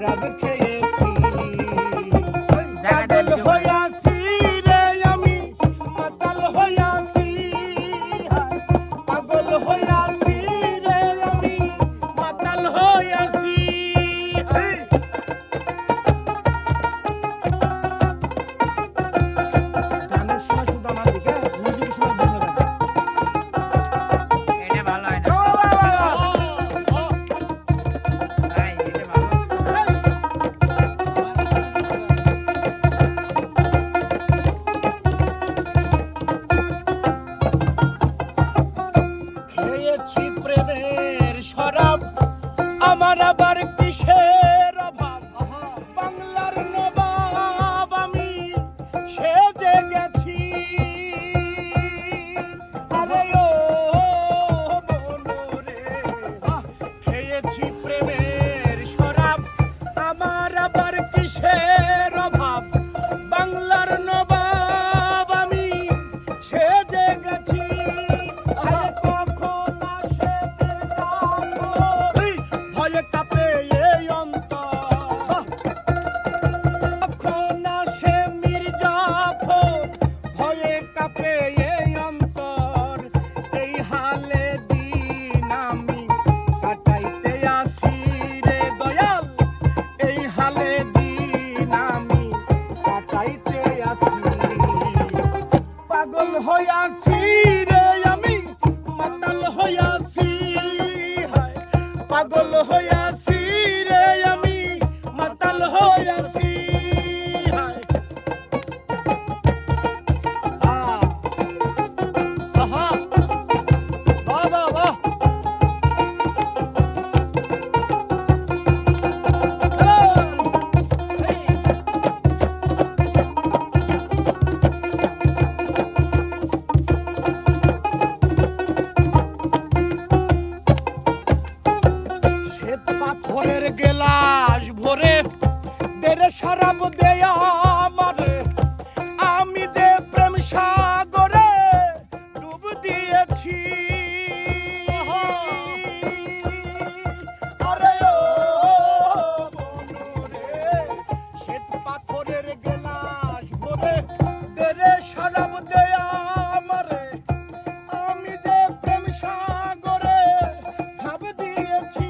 শরাব খেয়েছি পাগল হইয়াছি রে আমি মাতাল হইয়াছি পাগল হইয়াছি রে আমি মাতাল হইয়াছি গানের সময় শুধু আমার দিকে মিউজিকের সময় ধন্যবাদ এটা ভালো হয় না ভাই এটা ভালো খেয়েছি প্রেমের শরাব আমার আবার কিসের অভাব বাংলার নবাব আমি সেজে গেছি আরে ও মনোরে খেয়েছি প্রেমের শরাব আমার আবার কিসের অভাব বাংলার নবাব আমি সেজে গেছি আরে কখন আসে ভয়ে কাঁপে এই অন্তর কখন আসে মির্জাফর ভয়ে কাঁপে এই অন্তর এই হালে দিন আমি কাটাইতে আসি রে দয়াল এই হালে দিন আমি কাটাইতে আসি পাগল হইয়াছি রে আমি মাতাল হইয়াছি হায় পাগল হইয়াছি রে আমি মাতাল হইয়াছি হায় আহা বাহ বাহ বাহ শ্বেত পাথরের গেলাস ভরে দেরে শরাব দেয়া আমারে আমি যে প্রেম সাগরে ডুব দিয়েছি আরে ও বন্ধুরে শ্বেত পাথরের গেলাস ভরে দেরে শরাব দেয়া আমারে আমি যে প্রেম সাগরে ঝাঁপ দিয়েছি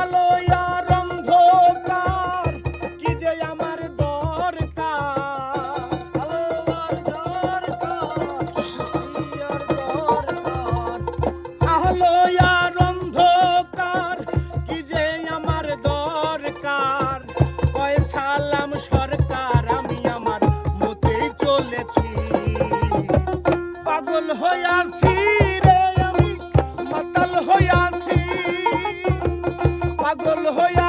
আলো আর অন্ধকার কি যে আমার দরকার আলো আর দরকার কি আর দরকার আলো আর অন্ধকার কি যে আমার দরকার কয় সালাম সরকার আমি আমার মতেই চলেছি পাগল হইয়াছি রে আমি মাতাল হইয়াছি পাগল হইয়া